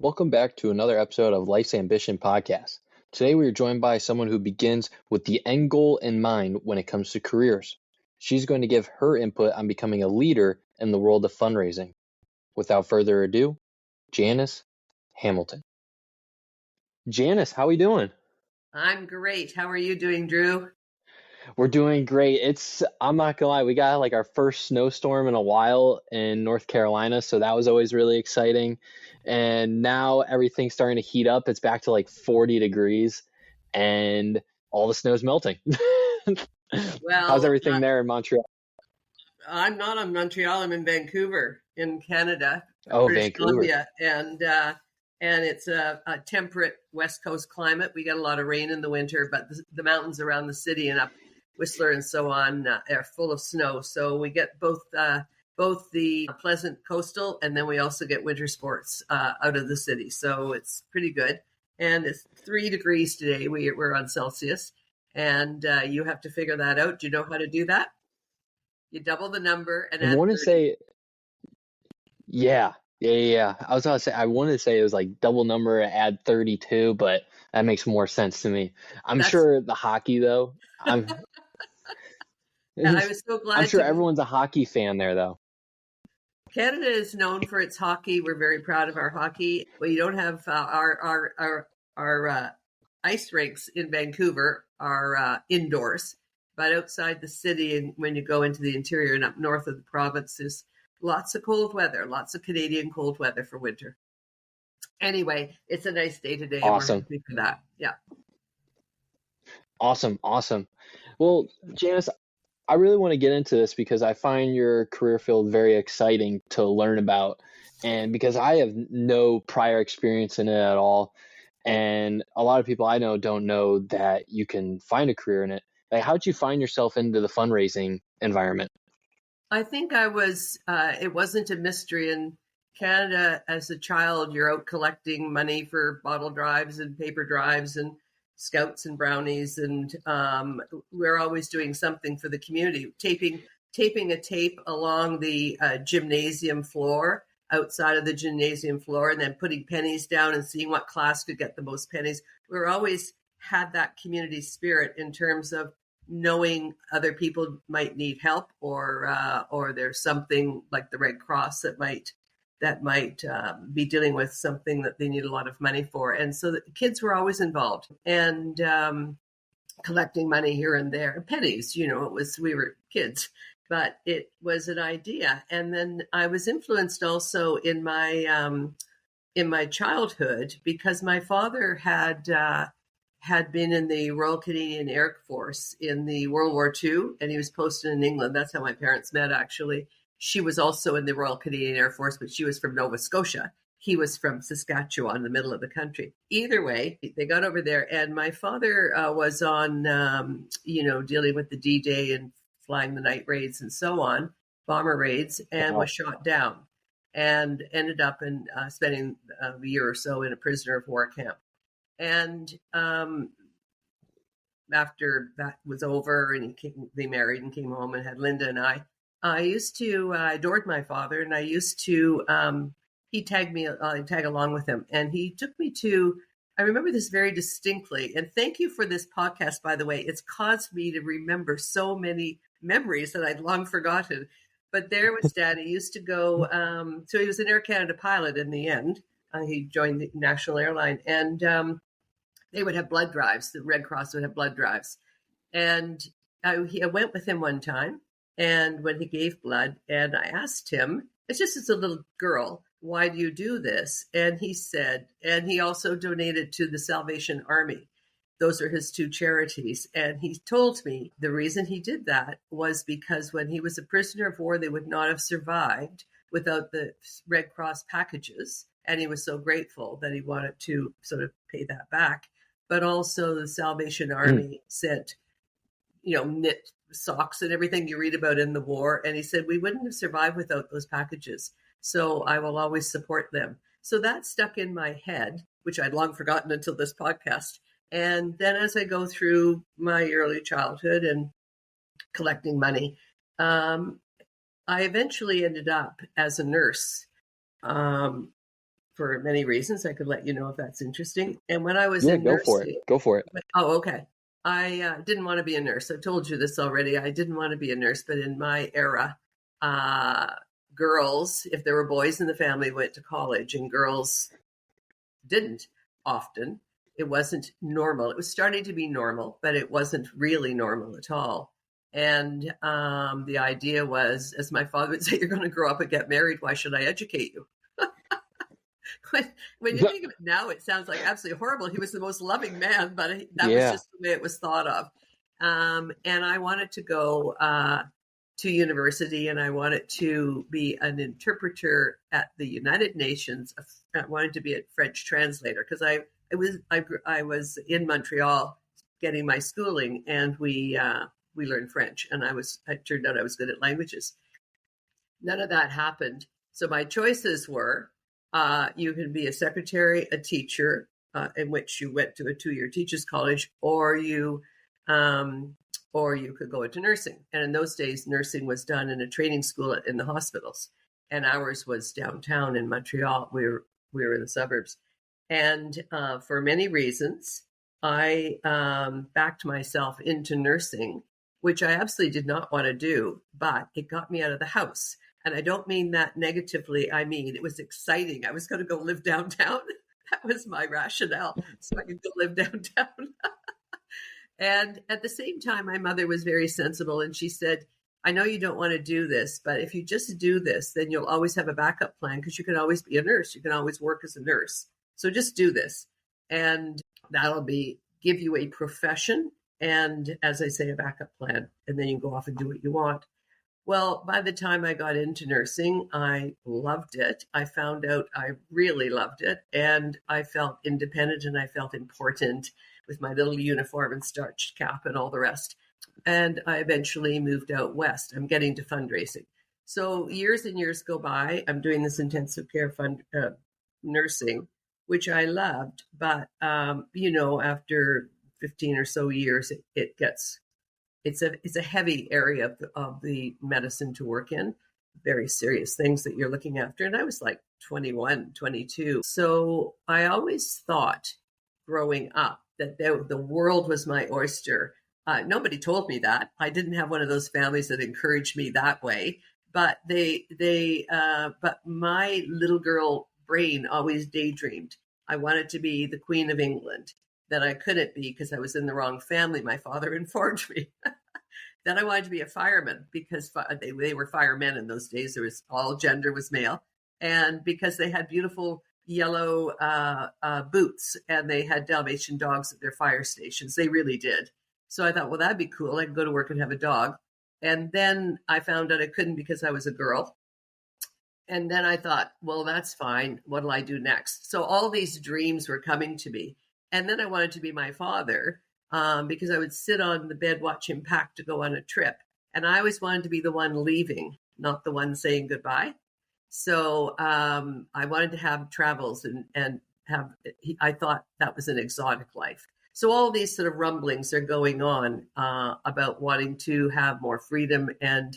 Welcome back to another episode of Life's Ambition Podcast. Today we are joined by someone who begins with the end goal in mind when it comes to careers. She's going to give her input on becoming a leader in the world of fundraising. Without further ado, Janis Hamilton. Janis, how are we doing? I'm great. How are you doing, Drew? We're doing great. I'm not gonna lie, we got like our first snowstorm in a while in North Carolina, so that was always really exciting. And now everything's starting to heat up. It's back to like 40 degrees and all the snow's melting. How's Well, everything there in Montreal? I'm not in Montreal. I'm in Vancouver, in Canada, Oh, British Vancouver. Columbia, and it's a temperate West Coast climate. We get a lot of rain in the winter, but the mountains around the city and up Whistler and so on are full of snow. So we get both the pleasant coastal, and then we also get winter sports out of the city. So it's pretty good. And it's 3 degrees today. We're on Celsius, and you have to figure that out. Do you know how to do that? You double the number and I add want to 30. say, yeah. I was gonna say I wanted to say it was like double number add 32, but that makes more sense to me. I'm That's sure the hockey though. I was so I'm glad sure to be. everyone's a hockey fan there though. Canada is known for its hockey. We're very proud of our hockey. We don't have our ice rinks in Vancouver are indoors, but outside the city, and when you go into the interior and up north of the province, there's lots of cold weather, lots of Canadian cold weather for winter. Anyway, it's a nice day today, and we're Awesome. happy for that. Yeah. Awesome. Well, Janice, I really want to get into this because I find your career field very exciting to learn about, and because I have no prior experience in it at all. And a lot of people I know don't know that you can find a career in it. Like, how'd you find yourself into the fundraising environment? I think it wasn't a mystery in Canada as a child. You're out collecting money for bottle drives and paper drives and scouts and brownies. And we're always doing something for the community, taping a tape along the gymnasium floor, outside of the gymnasium floor, and then putting pennies down and seeing what class could get the most pennies. We're always had that community spirit in terms of knowing other people might need help, or there's something like the Red Cross that might be dealing with something that they need a lot of money for. And so the kids were always involved, and collecting money here and there, pennies. We were kids, but it was an idea. And then I was influenced also in my childhood because my father had been in the Royal Canadian Air Force in the World War II, and he was posted in England. That's how my parents met, actually. She was also in the Royal Canadian Air Force, but she was from Nova Scotia. He was from Saskatchewan, the middle of the country. Either way, they got over there, and my father was on, dealing with the D-Day and flying the night raids and so on, bomber raids, and Wow. was shot down and ended up in spending a year or so in a prisoner of war camp. And after that was over and they married and came home and had Linda and I adored my father, and I used to, he'd tag along with him. And he took me I remember this very distinctly. And thank you for this podcast, by the way. It's caused me to remember so many memories that I'd long forgotten. But there was Dad. He used to go, so he was an Air Canada pilot in the end. He joined the National Airline, and they would have blood drives. The Red Cross would have blood drives. And I went with him one time, and when he gave blood, and I asked him, it's just as a little girl, why do you do this? And he said, and he also donated to the Salvation Army. Those are his two charities. And he told me the reason he did that was because when he was a prisoner of war, they would not have survived without the Red Cross packages. And he was so grateful that he wanted to sort of pay that back. But also the Salvation Army sent, knit socks and everything you read about in the war. And he said, we wouldn't have survived without those packages. So I will always support them. So that stuck in my head, which I'd long forgotten until this podcast. And then as I go through my early childhood and collecting money, I eventually ended up as a nurse for many reasons. I could let you know if that's interesting. And when I was Yeah, in go for it. nursing, Go for it. oh, okay. I didn't want to be a nurse. I told you this already. I didn't want to be a nurse, but in my era, uh, girls, if there were boys in the family, went to college, and girls didn't often. It wasn't normal. It was starting to be normal, but it wasn't really normal at all. And the idea was, as my father would say, you're going to grow up and get married. Why should I educate you? when you think of it now, it sounds like absolutely horrible. He was the most loving man, but that was Yeah. just the way it was thought of. And I wanted to go to university, and I wanted to be an interpreter at the United Nations. I wanted to be a French translator because I was in Montreal getting my schooling, and we learned French, and it turned out I was good at languages. None of that happened. So my choices were you can be a secretary, a teacher, in which you went to a 2-year teachers college, or you could go into nursing. And in those days, nursing was done in a training school in the hospitals, and ours was downtown in Montreal. We were in the suburbs, and for many reasons, I backed myself into nursing, which I absolutely did not want to do, but it got me out of the house. And I don't mean that negatively. I mean, it was exciting. I was going to go live downtown. That was my rationale. So I could go live downtown. And at the same time, my mother was very sensible. And she said, I know you don't want to do this, but if you just do this, then you'll always have a backup plan because you can always be a nurse. You can always work as a nurse. So just do this. And that'll give you a profession. And as I say, a backup plan. And then you go off and do what you want. Well, by the time I got into nursing, I loved it. I found out I really loved it. And I felt independent, and I felt important with my little uniform and starched cap and all the rest. And I eventually moved out west. I'm getting to fundraising. So years and years go by. I'm doing this intensive care nursing, which I loved. But, after 15 or so years, it's a heavy area of the medicine to work in, very serious things that you're looking after. And I was like 21, 22. So I always thought growing up that the world was my oyster. Nobody told me that. I didn't have one of those families that encouraged me that way. But but my little girl brain always daydreamed. I wanted to be the Queen of England. That I couldn't be because I was in the wrong family. My father informed me. Then I wanted to be a fireman because they were firemen in those days. There was all gender was male, and because they had beautiful yellow boots and they had Dalmatian dogs at their fire stations. They really did. So I thought, well, that'd be cool. I could go to work and have a dog. And then I found out I couldn't because I was a girl. And then I thought, well, that's fine. What'll I do next? So all these dreams were coming to me. And then I wanted to be my father because I would sit on the bed, watch him pack to go on a trip. And I always wanted to be the one leaving, not the one saying goodbye. So I wanted to have travels and I thought that was an exotic life. So all these sort of rumblings are going on about wanting to have more freedom and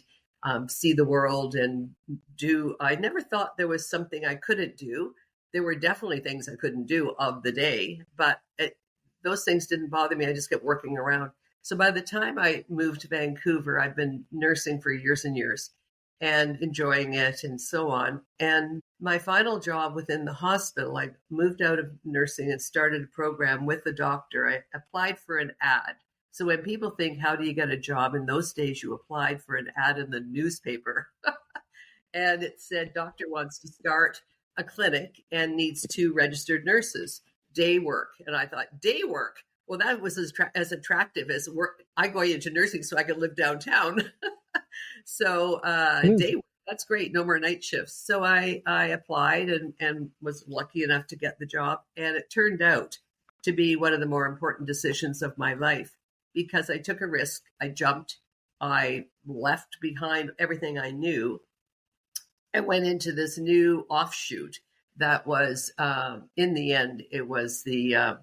see the world and do. I never thought there was something I couldn't do. There were definitely things I couldn't do of the day, but those things didn't bother me. I just kept working around. So by the time I moved to Vancouver, I'd been nursing for years and years and enjoying it and so on. And my final job within the hospital, I moved out of nursing and started a program with the doctor. I applied for an ad. So when people think, how do you get a job? In those days, you applied for an ad in the newspaper. And it said, doctor wants to start a clinic and needs 2 registered nurses, day work. And I thought, day work? Well, that was as attractive as work. I go into nursing so I could live downtown. So day work, that's great. No more night shifts. So I applied and was lucky enough to get the job. And it turned out to be one of the more important decisions of my life because I took a risk. I jumped. I left behind everything I knew and went into this new offshoot that was, in the end, it was a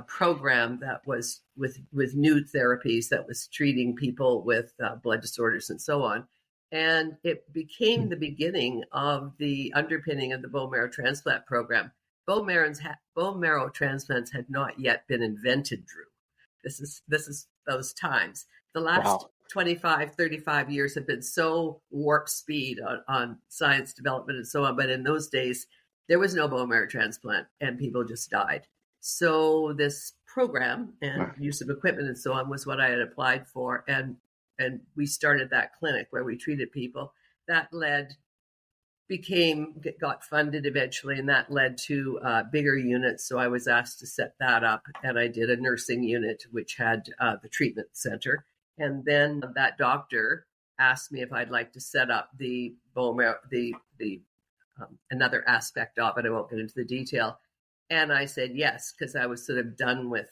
program that was with new therapies that was treating people with blood disorders and so on. And it became the beginning of the underpinning of the bone marrow transplant program. Bone marrow transplants had not yet been invented, Drew. This is those times. The last Wow. 25, 35 years have been so warp speed on science development and so on. But in those days, there was no bone marrow transplant and people just died. So this program and use of equipment and so on was what I had applied for. And we started that clinic where we treated people. That got funded eventually, and that led to bigger units. So I was asked to set that up, and I did a nursing unit which had the treatment center. And then that doctor asked me if I'd like to set up the bone marrow, the another aspect of it. I won't get into the detail. And I said yes, because I was sort of done with.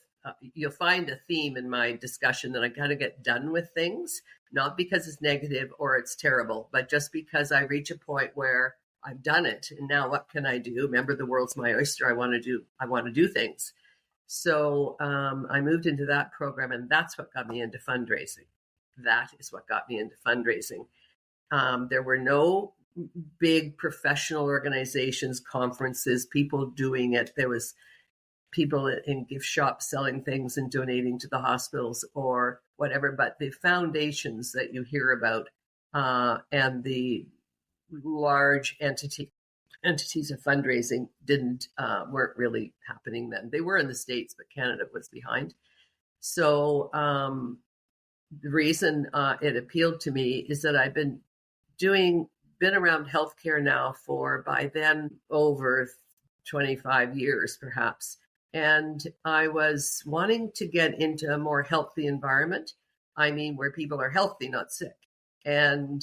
You'll find a theme in my discussion that I kind of get done with things, not because it's negative or it's terrible, but just because I reach a point where I've done it, and now what can I do? Remember, the world's my oyster. I want to do things. So I moved into that program, and that's what got me into fundraising. That is what got me into fundraising. There were no big professional organizations, conferences, people doing it. There was people in gift shops selling things and donating to the hospitals or whatever, but the foundations that you hear about and the large entities of fundraising weren't really happening then. They were in the States, but Canada was behind. So the reason it appealed to me is that I've been around healthcare now for, by then, over 25 years perhaps. And I was wanting to get into a more healthy environment. I mean, where people are healthy, not sick, and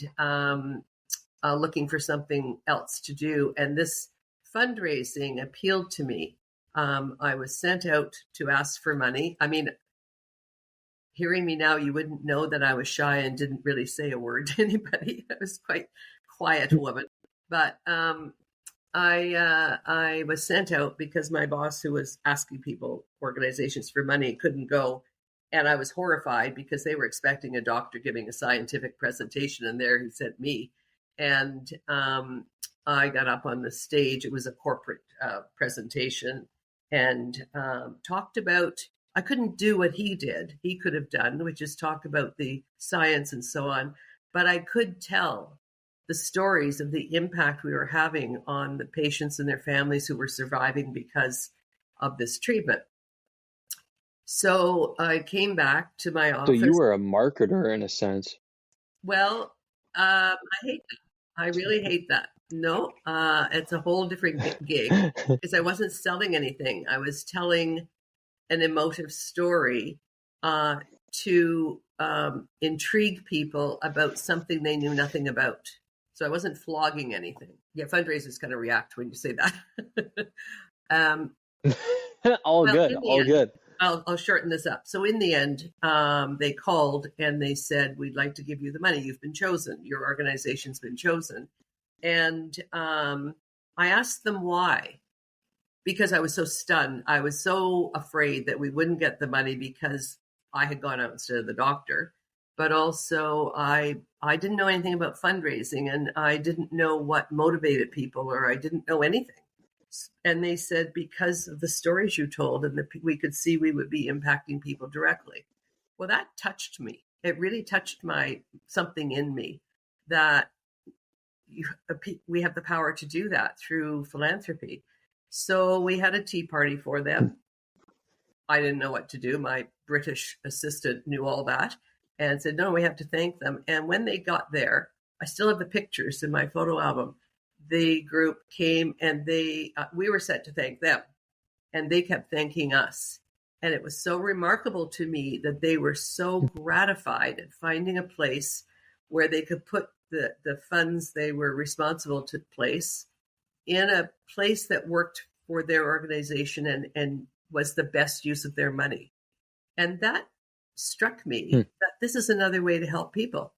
looking for something else to do. And this fundraising appealed to me. I was sent out to ask for money. I mean, hearing me now, you wouldn't know that I was shy and didn't really say a word to anybody. I was quite quiet woman. But I was sent out because my boss, who was asking organizations for money, couldn't go. And I was horrified because they were expecting a doctor giving a scientific presentation, and there he sent me. And I got up on the stage. It was a corporate presentation, and talked about, I couldn't do what he could have done, which is talk about the science and so on. But I could tell the stories of the impact we were having on the patients and their families who were surviving because of this treatment. So I came back to my office. So you were a marketer in a sense. Well, I hate that. I really hate that. No, it's a whole different gig because I wasn't selling anything. I was telling an emotive story to intrigue people about something they knew nothing about. So I wasn't flogging anything. Yeah, fundraisers kind of react when you say that. All good. I'll shorten this up. So in the end, they called and they said, we'd like to give you the money. You've been chosen. Your organization's been chosen. And I asked them why. Because I was so stunned. I was so afraid that we wouldn't get the money because I had gone out instead of the doctor. But also I didn't know anything about fundraising, and I didn't know what motivated people, or I didn't know anything. And they said, because of the stories you told, and we could see we would be impacting people directly. Well, that touched me. It really touched something in me that we have the power to do that through philanthropy. So we had a tea party for them. I didn't know what to do. My British assistant knew all that and said, no, we have to thank them. And when they got there, I still have the pictures in my photo album. The group came and we were set to thank them, and they kept thanking us. And it was so remarkable to me that they were so gratified at finding a place where they could put the funds they were responsible to place in a place that worked for their organization and was the best use of their money. And that struck me that this is another way to help people,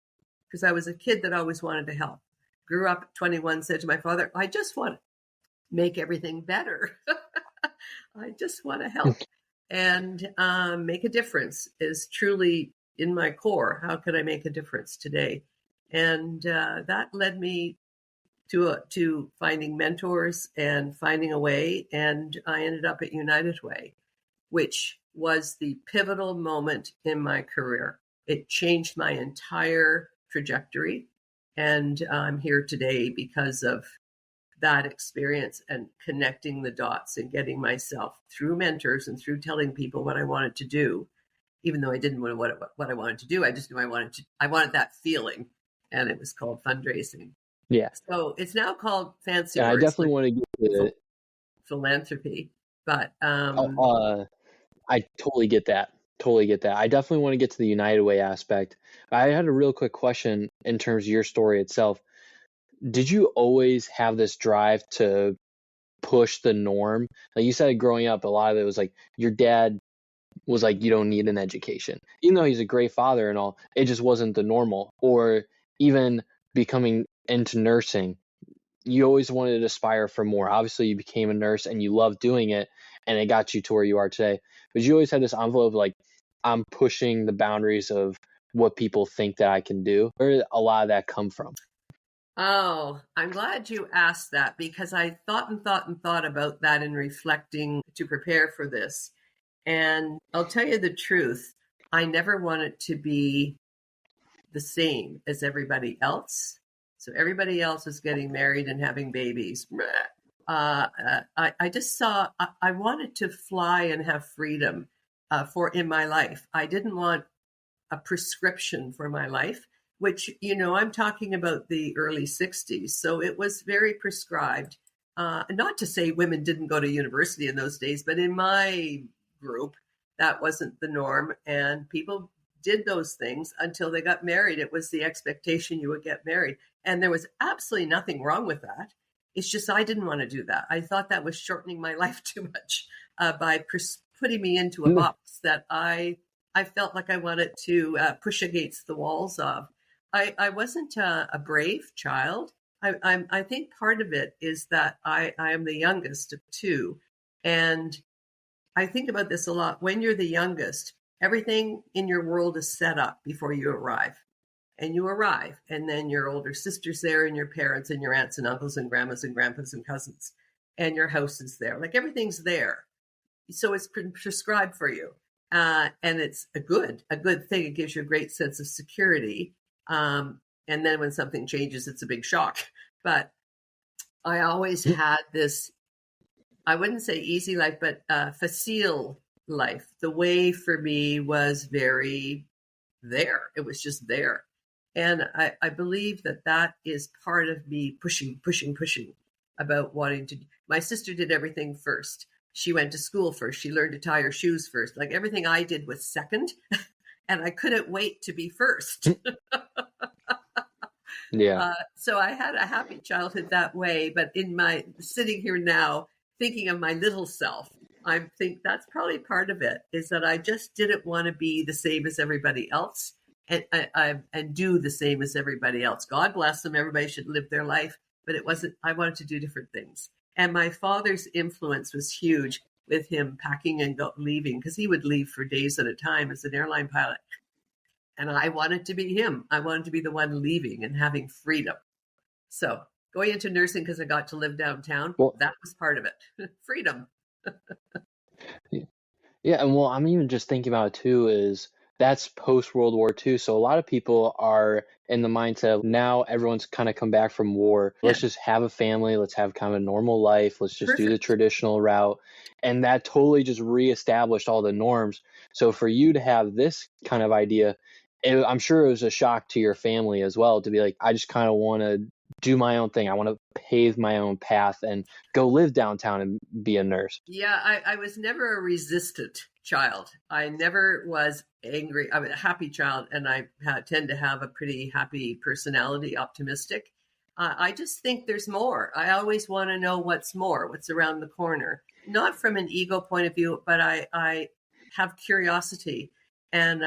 because I was a kid that always wanted to help. Grew up at 21, said to my father, I just want to make everything better. I just want to help. And make a difference is truly in my core. How can I make a difference today? And that led me to finding mentors and finding a way. And I ended up at United Way, which was the pivotal moment in my career. It changed my entire trajectory. And I'm here today because of that experience and connecting the dots and getting myself through mentors and through telling people what I wanted to do, even though I didn't know what I wanted to do. I just knew I wanted that feeling. And it was called fundraising. Yeah. So it's now called fancy Yeah, I words definitely like want to get to philanthropy. But I totally get that. Totally get that. I definitely want to get to the United Way aspect. I had a real quick question in terms of your story itself. Did you always have this drive to push the norm? Like you said, growing up, a lot of it was like your dad was like, you don't need an education. Even though he's a great father and all, it just wasn't the normal. Or even becoming into nursing, you always wanted to aspire for more. Obviously, you became a nurse and you loved doing it, and it got you to where you are today. But you always had this envelope of like, I'm pushing the boundaries of what people think that I can do. Where did a lot of that come from? oh, I'm glad you asked that because I thought and thought and thought about that in reflecting to prepare for this. And I'll tell you the truth, I never wanted to be the same as everybody else. So everybody else was getting married and having babies. I just saw, I wanted to fly and have freedom in my life. I didn't want a prescription for my life, which, I'm talking about the early 60s. So it was very prescribed. Not to say women didn't go to university in those days, but in my group, that wasn't the norm. And people did those things until they got married. It was the expectation you would get married. And there was absolutely nothing wrong with that. It's just I didn't want to do that. I thought that was shortening my life too much by putting me into a box that I felt like I wanted to push against the walls of. I wasn't a brave child. I think part of it is that I am the youngest of two. And I think about this a lot. When you're the youngest, everything in your world is set up before you arrive. And you arrive, and then your older sister's there, and your parents, and your aunts and uncles, and grandmas and grandpas and cousins, and your house is there. Like everything's there. So it's prescribed for you. And it's a good thing. It gives you a great sense of security. And then when something changes, it's a big shock. But I always had this, I wouldn't say easy life, but facile life. The way for me was very there. It was just there. And I believe that is part of me pushing about wanting to. My sister did everything first. She went to school first. She learned to tie her shoes first. Like everything I did was second. And I couldn't wait to be first. Yeah. So I had a happy childhood that way. But in my sitting here now, thinking of my little self, I think that's probably part of it, is that I just didn't want to be the same as everybody else and do the same as everybody else. God bless them. Everybody should live their life. But it wasn't, I wanted to do different things. And my father's influence was huge with him packing and leaving, because he would leave for days at a time as an airline pilot. And I wanted to be him. I wanted to be the one leaving and having freedom. So going into nursing because I got to live downtown, Well, that was part of it. Freedom. yeah, and well, I'm even just thinking about it too, is that's post World War II. So a lot of people are in the mindset of now everyone's kind of come back from war. Yeah. Let's just have a family. Let's have kind of a normal life. Let's just do the Perfect. traditional route. And that totally just reestablished all the norms. So for you to have this kind of idea, I'm sure it was a shock to your family as well, to be like, I just kind of want to do my own thing. I want to pave my own path and go live downtown and be a nurse. Yeah, I was never a resistant child. I never was angry. I'm a happy child, and I tend to have a pretty happy personality, optimistic. I just think there's more. I always want to know what's more, what's around the corner. Not from an ego point of view, but I have curiosity. And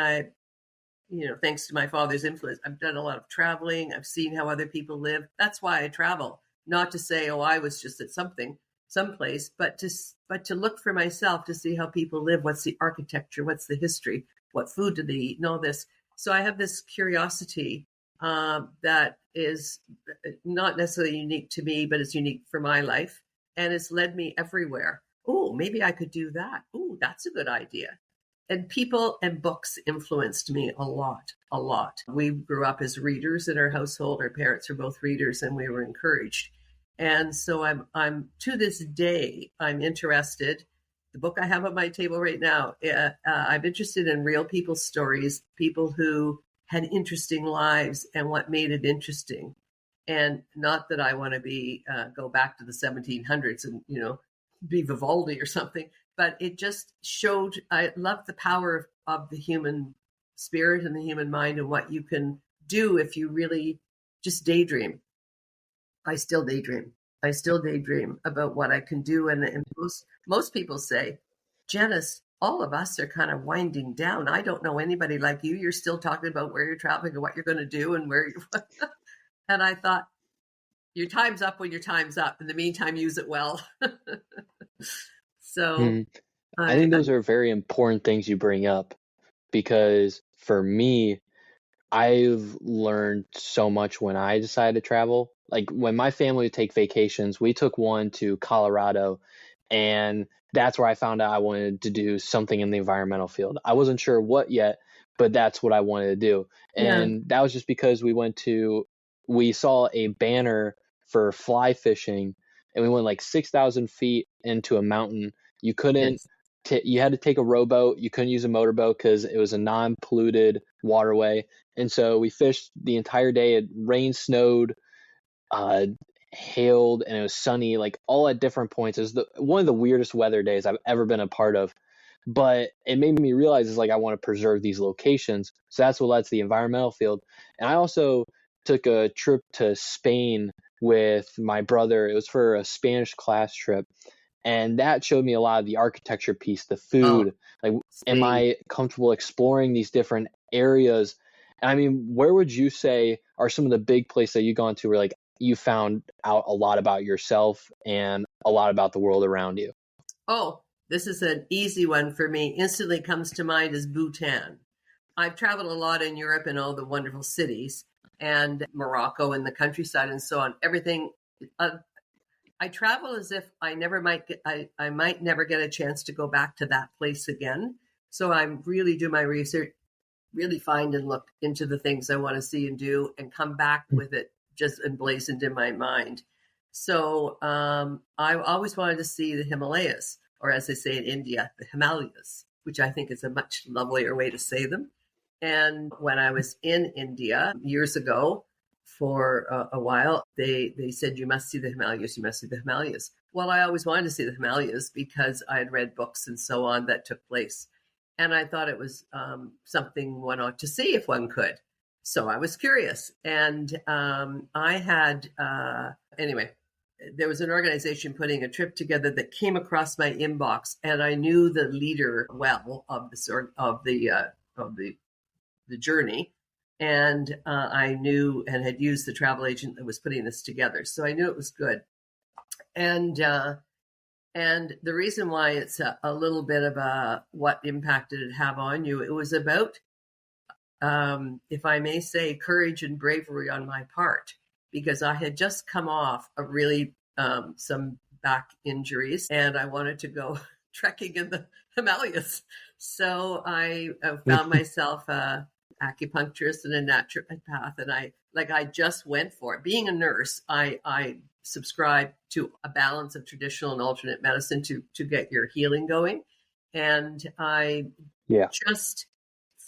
thanks to my father's influence, I've done a lot of traveling. I've seen how other people live. That's why I travel. Not to say, oh, I was just at someplace, but to look for myself to see how people live. What's the architecture? What's the history? What food do they eat? And all this. So I have this curiosity that is not necessarily unique to me, but it's unique for my life. And it's led me everywhere. Oh, maybe I could do that. Oh, that's a good idea. And people and books influenced me a lot, a lot. We grew up as readers in our household. Our parents were both readers, and we were encouraged. And so I'm to this day, I'm interested. The book I have on my table right now, I'm interested in real people's stories, people who had interesting lives and what made it interesting. And not that I want to be go back to the 1700s and be Vivaldi or something, but it just showed. I love the power of the human spirit and the human mind and what you can do if you really just daydream. I still daydream. I still daydream about what I can do. And most people say, Janis, all of us are kind of winding down. I don't know anybody like you. You're still talking about where you're traveling and what you're going to do and where you. And I thought, your time's up when your time's up. In the meantime, use it well. So I think those are very important things you bring up, because for me, I've learned so much when I decided to travel. Like when my family would take vacations, we took one to Colorado, and that's where I found out I wanted to do something in the environmental field. I wasn't sure what yet, but that's what I wanted to do. yeah, And that was just because we saw a banner for fly fishing, and we went like 6,000 feet into a mountain. You couldn't, yes. you had to take a rowboat. You couldn't use a motorboat because it was a non-polluted waterway. And so we fished the entire day. It rained, snowed, uh, hailed, and it was sunny, like all at different points. It was one of the weirdest weather days I've ever been a part of. But it made me realize is like I want to preserve these locations. So that's what led to the environmental field. And I also took a trip to Spain with my brother. It was for a Spanish class trip. And that showed me a lot of the architecture piece, the Oh, food. Like, am Spain. I comfortable exploring these different areas? And I mean, where would you say are some of the big places that you've gone to where like you found out a lot about yourself and a lot about the world around you? Oh, this is an easy one for me. Instantly comes to mind is Bhutan. I've traveled a lot in Europe and all the wonderful cities and Morocco and the countryside and so on. Everything. Uh, I travel as if I might never get a chance to go back to that place again. So I really do my research, really find and look into the things I want to see and do, and come back with it just emblazoned in my mind. So I always wanted to see the Himalayas, or as they say in India, the Himalayas, which I think is a much lovelier way to say them. And when I was in India years ago for a while, they said, you must see the Himalayas, you must see the Himalayas. Well, I always wanted to see the Himalayas because I had read books and so on that took place. And I thought it was something one ought to see if one could. So I was curious. And I had, anyway, there was an organization putting a trip together that came across my inbox, and I knew the leader well of the journey, and I knew and had used the travel agent that was putting this together, so I knew it was good. And the reason why it's a little bit of what impact did it have on you? It was about, if I may say, courage and bravery on my part, because I had just come off a really some back injuries, and I wanted to go trekking in the Himalayas. So I found myself a acupuncturist and a naturopath, and I just went for it. Being a nurse, I subscribe to a balance of traditional and alternate medicine to get your healing going, and I Yeah. just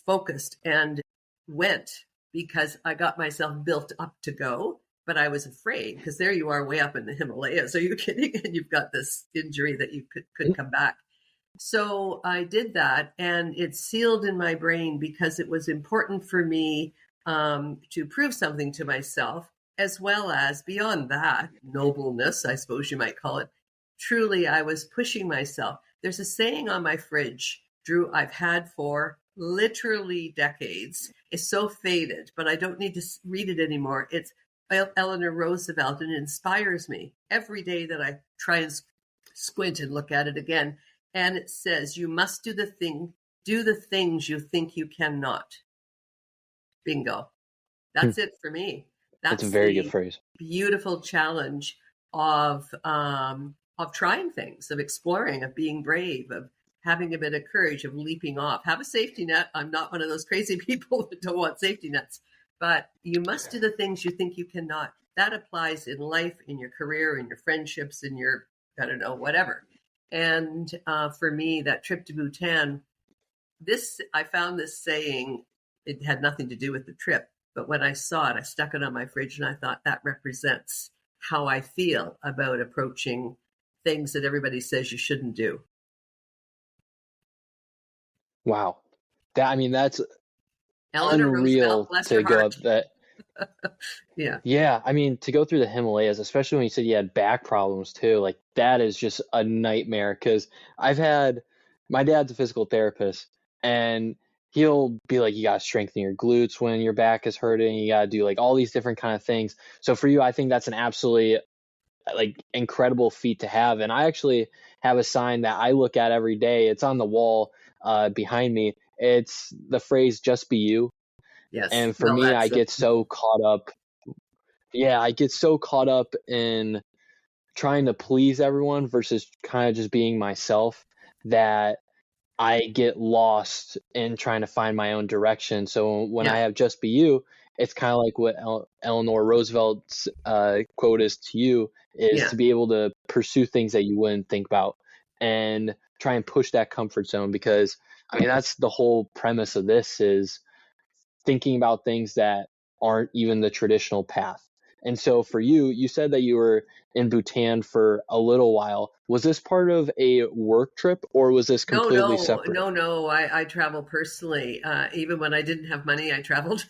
focused and went because I got myself built up to go, but I was afraid because there you are way up in the Himalayas. Are you kidding? And you've got this injury that you could come back. So I did that, and it sealed in my brain because it was important for me to prove something to myself, as well as beyond that, nobleness, I suppose you might call it. Truly, I was pushing myself. There's a saying on my fridge, Drew, I've had for literally decades. It's so faded, but I don't need to read it anymore. It's Eleanor Roosevelt, and it inspires me every day that I try and squint and look at it again. And it says, you must do the things you think you cannot. Bingo. Hmm. That's it for me. That's a That's very good the phrase. beautiful challenge of trying things, of exploring, of being brave, of having a bit of courage, of leaping off. Have a safety net. I'm not one of those crazy people that don't want safety nets, but you must do the things you think you cannot. That applies in life, in your career, in your friendships, in your, I don't know, whatever. And for me, that trip to Bhutan, I found this saying, it had nothing to do with the trip, but when I saw it, I stuck it on my fridge and I thought that represents how I feel about approaching things that everybody says you shouldn't do. Wow. That's Eleanor Roosevelt, unreal bless her to go heart. up that. Yeah. Yeah, to go through the Himalayas, especially when you said you had back problems too, like that is just a nightmare because I've had my dad's a physical therapist and he'll be like, you gotta strengthen your glutes when your back is hurting, you gotta do like all these different kind of things. So for you, I think that's an absolutely like incredible feat to have. And I actually have a sign that I look at every day. It's on the wall behind me. It's the phrase "just be you." Yes. And for Well, me, I that's get so caught up. Yeah, I get so caught up in trying to please everyone versus kind of just being myself that I get lost in trying to find my own direction. So when yeah, I have just be you, it's kind of like what Eleanor Roosevelt's quote is to you is yeah. to be able to pursue things that you wouldn't think about and try and push that comfort zone because that's the whole premise of this is thinking about things that aren't even the traditional path. And so for you, you said that you were in Bhutan for a little while. Was this part of a work trip or was this No, completely no, separate? no, no. I travel personally. Even when I didn't have money, I traveled.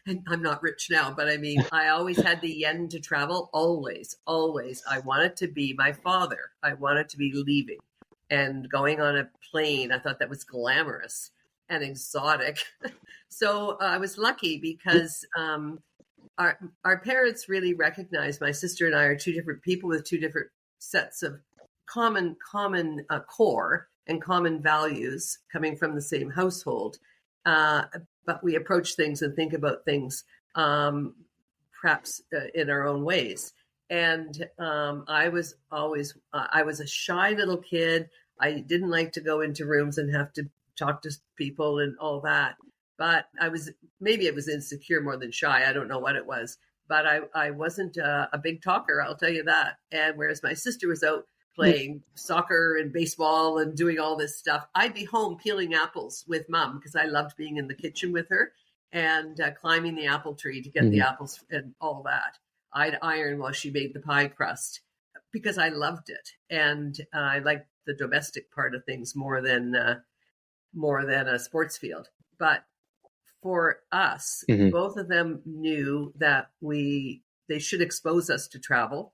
And I'm not rich now, but I mean, I always had the yen to travel. Always, always. I wanted to be my father. I wanted to be leaving and going on a plane. I thought that was glamorous and exotic. So I was lucky because our parents really recognized my sister and I are two different people with two different sets of common core and common values coming from the same household. Uh, but we approach things and think about things um, perhaps in our own ways. And I was a shy little kid. I didn't like to go into rooms and have to talk to people and all that. But maybe it was insecure more than shy. I don't know what it was, but I wasn't a big talker. I'll tell you that. And whereas my sister was out playing soccer and baseball and doing all this stuff, I'd be home peeling apples with mom because I loved being in the kitchen with her and climbing the apple tree to get the Mm-hmm. apples and all that. I'd iron while she made the pie crust because I loved it, and I liked the domestic part of things more than a sports field. But for us, Mm-hmm. both of them knew that they should expose us to travel.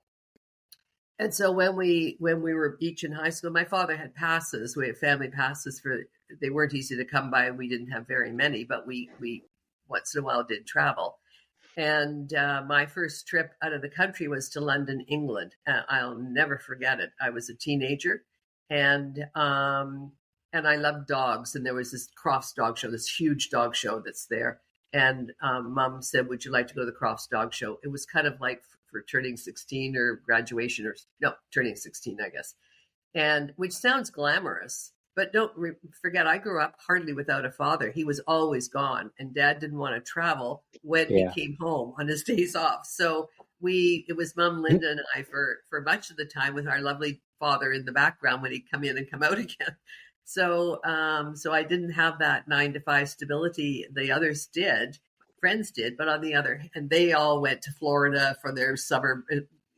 And so when we were each in high school, my father had passes. We had family passes for they weren't easy to come by. We didn't have very many, but we once in a while did travel. And my first trip out of the country was to London, England. I'll never forget it. I was a teenager, and and I loved dogs. And there was this Crofts Dog Show, this huge dog show that's there. And Mom said, "Would you like to go to the Crofts Dog Show?" It was kind of like for turning 16 or graduation, or no, turning 16, I guess. And which sounds glamorous, but don't forget, I grew up hardly without a father. He was always gone, and Dad didn't want to travel when he Yeah. came home on his days off. So it was Mom Linda and I for much of the time with our lovely father in the background when he'd come in and come out again. So I didn't have that 9 to 5 stability. The others did, friends did, but on the other, and they all went to Florida for their summer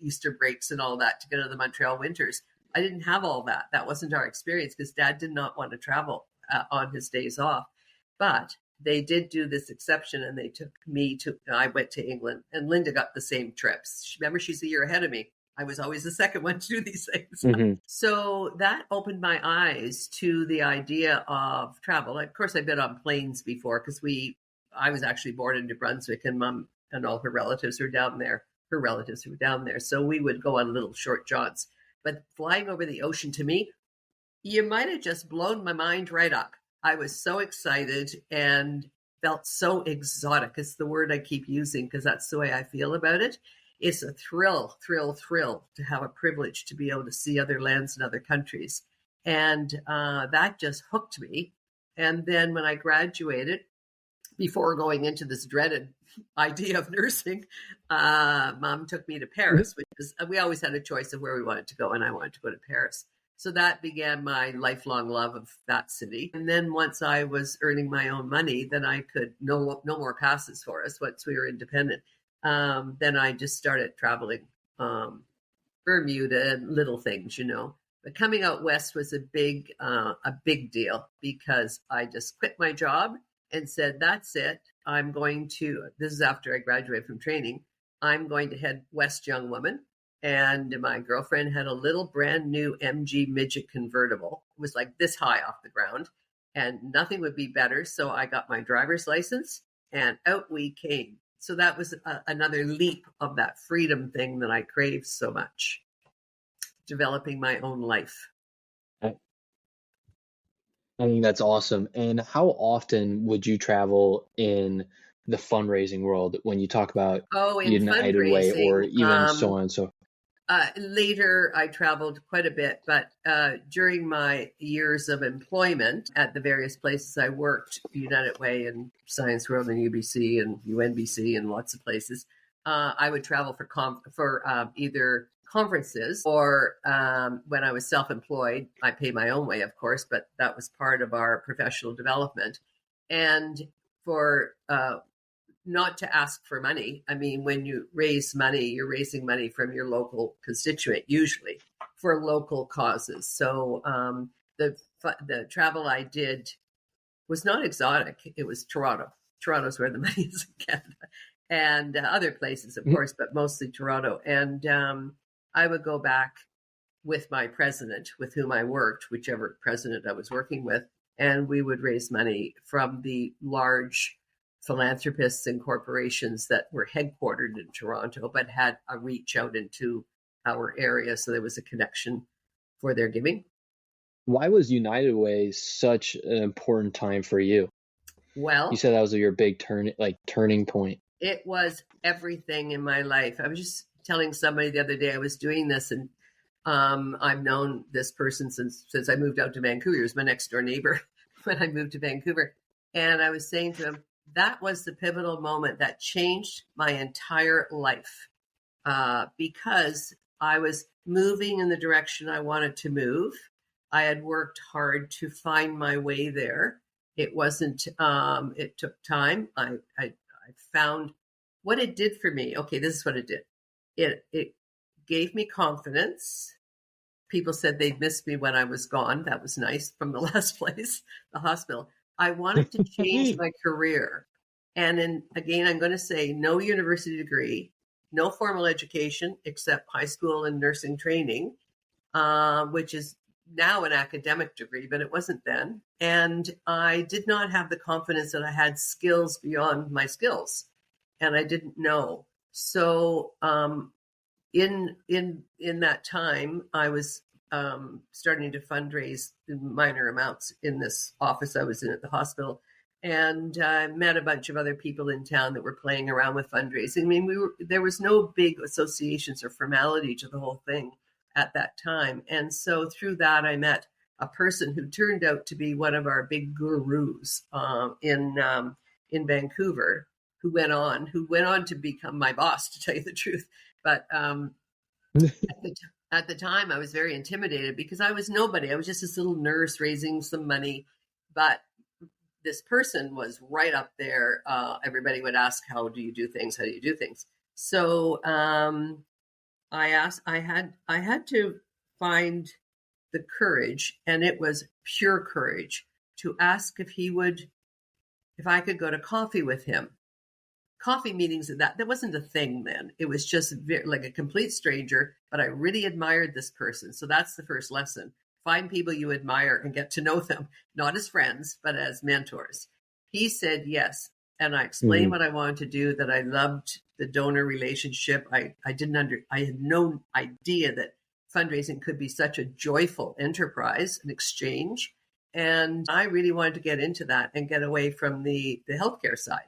Easter breaks and all that to go to the Montreal winters. I didn't have all that. That wasn't our experience because Dad did not want to travel on his days off. But they did do this exception, and they took me to. I went to England, and Linda got the same trips. Remember, she's a year ahead of me. I was always the second one to do these things. Mm-hmm. So that opened my eyes to the idea of travel. Of course, I've been on planes before because I was actually born in New Brunswick, and Mom and all her relatives were down there. Her relatives were down there, so we would go on little short jaunts. But flying over the ocean to me, you might have just blown my mind right up. I was so excited, and felt so exotic. It's the word I keep using because that's the way I feel about it. It's a thrill to have a privilege to be able to see other lands and other countries. And that just hooked me. And then when I graduated, before going into this dreaded idea of nursing, Mom took me to Paris, which is, we always had a choice of where we wanted to go, and I wanted to go to Paris. So that began my lifelong love of that city. And then once I was earning my own money, then I could no more passes for us once we were independent. Then I just started traveling, Bermuda and little things, But coming out west was a big deal because I just quit my job and said, that's it. This is after I graduated from training, I'm going to head west, young woman. And my girlfriend had a little brand new MG midget convertible. It was like this high off the ground and nothing would be better. So I got my driver's license and out we came. So that was another leap of that freedom thing that I craved so much, developing my own life. I think that's awesome. And how often would you travel in the fundraising world when you talk about In United Way or fundraising, even so on and so? later I traveled quite a bit, but during my years of employment at the various places I worked, United Way and Science World and UBC and UNBC and lots of places, I would travel for either conferences or when I was self-employed, I paid my own way, of course, but that was part of our professional development. And for not to ask for money. I mean, when you raise money, you're raising money from your local constituent, usually for local causes. So the travel I did was not exotic. It was Toronto. Toronto's where the money is in Canada, and other places, of course, but mostly Toronto. And I would go back with my president, with whom I worked, whichever president I was working with, and we would raise money from the large philanthropists and corporations that were headquartered in Toronto, but had a reach out into our area. So there was a connection for their giving. Why was United Way such an important time for you? Well, You said that was your big turning point. it was everything in my life. I was just telling somebody the other day I was doing this, and I've known this person since I moved out to Vancouver. He was my next door neighbor when I moved to Vancouver. And I was saying to him, that was the pivotal moment that changed my entire life because I was moving in the direction I wanted to move. I had worked hard to find my way there. It wasn't, it took time. I found what it did for me. Okay, this is what it did. It gave me confidence. People said they'd missed me when I was gone. That was nice from the last place, the hospital. I wanted to change my career. And again, I'm going to say no university degree, no formal education except high school and nursing training, which is now an academic degree, but it wasn't then. And I did not have the confidence that I had skills beyond my skills, and I didn't know. So in that time, I was starting to fundraise in minor amounts in this office I was in at the hospital, and I met a bunch of other people in town that were playing around with fundraising. I mean, there was no big associations or formality to the whole thing at that time, and so through that, I met a person who turned out to be one of our big gurus in Vancouver, who went on to become my boss, to tell you the truth. But at the time, I was very intimidated because I was nobody. I was just this little nurse raising some money. But this person was right up there. Everybody would ask, how do you do things? How do you do things? So I had to find the courage, and it was pure courage, to ask if I could go to coffee with him. Coffee meetings, that wasn't a thing then. It was just like a complete stranger, but I really admired this person. So that's the first lesson. Find people you admire and get to know them, not as friends, but as mentors. He said yes. And I explained what I wanted to do, that I loved the donor relationship. I had no idea that fundraising could be such a joyful enterprise, an exchange. And I really wanted to get into that and get away from the healthcare side.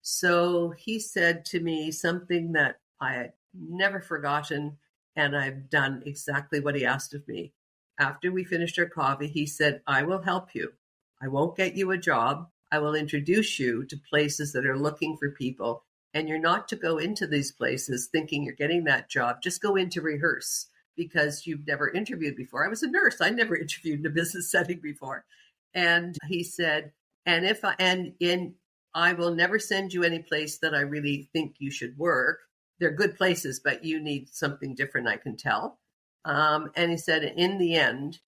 So he said to me something that I had never forgotten, and I've done exactly what he asked of me. After we finished our coffee, he said, I will help you. I won't get you a job. I will introduce you to places that are looking for people. And you're not to go into these places thinking you're getting that job. Just go in to rehearse because you've never interviewed before. I was a nurse. I never interviewed in a business setting before. And he said, I will never send you any place that I really think you should work. They're good places, but you need something different, I can tell. And he said, in the end,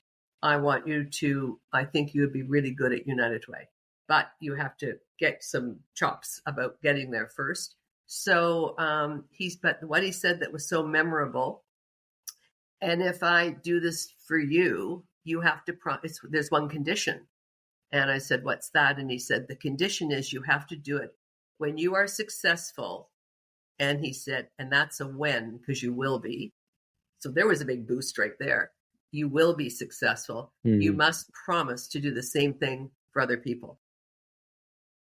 I think you would be really good at United Way, but you have to get some chops about getting there first. So but what he said that was so memorable, and if I do this for you, you have to there's one condition. And I said, what's that? And he said, the condition is you have to do it when you are successful. And he said, and that's a when, because you will be. So there was a big boost right there. You will be successful. Mm-hmm. You must promise to do the same thing for other people.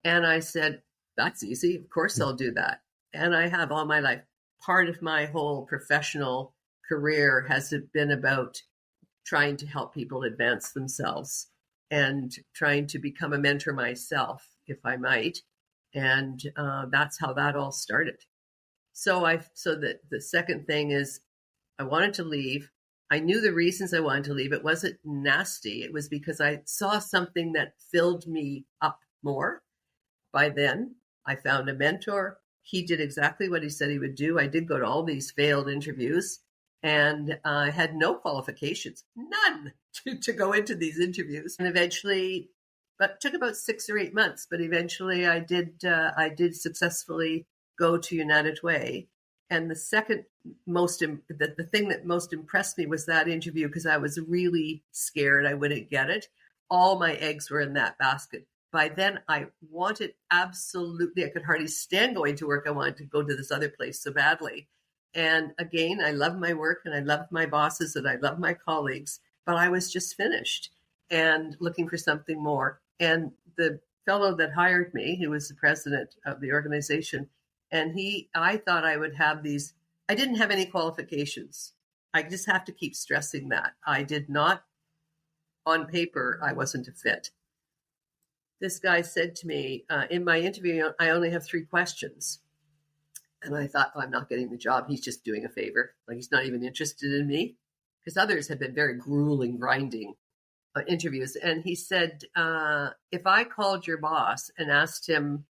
And I said, that's easy. Of course I'll do that. And I have all my life. Part of my whole professional career has been about trying to help people advance themselves and trying to become a mentor myself, if I might. And that's how that all started. So the second thing is I wanted to leave. I knew the reasons I wanted to leave. It wasn't nasty. It was because I saw something that filled me up more. By then, I found a mentor. He did exactly what he said he would do. I did go to all these failed interviews, and I had no qualifications, none, to go into these interviews. And eventually, but it took about 6 or 8 months, but eventually I did successfully go to United Way. And the second the thing that most impressed me was that interview, because I was really scared I wouldn't get it. All my eggs were in that basket. By then, I wanted absolutely, I could hardly stand going to work. I wanted to go to this other place so badly. And again, I love my work and I love my bosses and I love my colleagues, but I was just finished and looking for something more. And the fellow that hired me, who was the president of the organization, and I thought I would have these, I didn't have any qualifications. I just have to keep stressing that. I did not, on paper, I wasn't a fit. This guy said to me, in my interview, I only have 3 questions. And I thought, I'm not getting the job. He's just doing a favor. Like, he's not even interested in me. Because others had been very grueling, grinding interviews. And he said, if I called your boss and asked him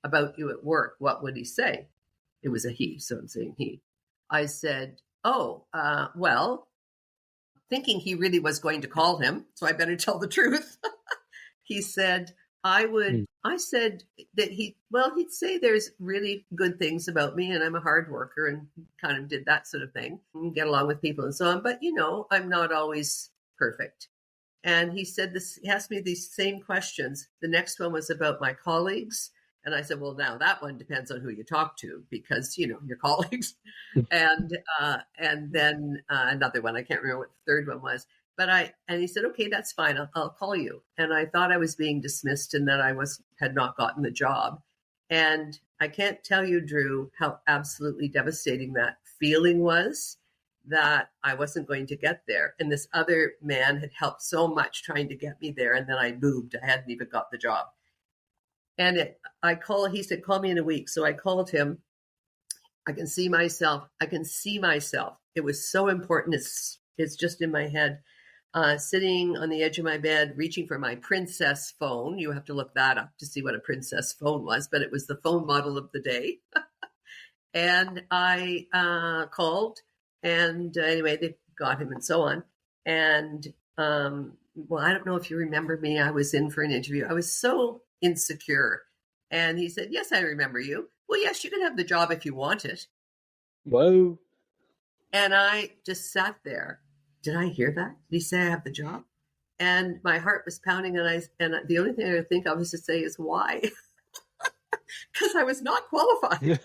about you at work, what would he say? It was a he, so I'm saying he. I said, well, thinking he really was going to call him, so I better tell the truth. He said, I said that he'd say there's really good things about me and I'm a hard worker and kind of did that sort of thing and get along with people and so on. But, I'm not always perfect. And he said this, he asked me these same questions. The next one was about my colleagues. And I said, well, now that one depends on who you talk to because, your colleagues. And then another one, I can't remember what the third one was. And he said, okay, that's fine. I'll call you. And I thought I was being dismissed and that I had not gotten the job. And I can't tell you, Drew, how absolutely devastating that feeling was that I wasn't going to get there. And this other man had helped so much trying to get me there. And then I boobed. I hadn't even got the job. And he said, call me in a week. So I called him. I can see myself. It was so important. It's just in my head. Sitting on the edge of my bed, reaching for my princess phone. You have to look that up to see what a princess phone was, but it was the phone model of the day. And I called, and anyway, they got him and so on. And I don't know if you remember me. I was in for an interview. I was so insecure. And he said, yes, I remember you. Well, yes, you can have the job if you want it. Whoa. And I just sat there. Did I hear that? Did he say I have the job? And my heart was pounding, and the only thing I could think of was to say is why? Because I was not qualified.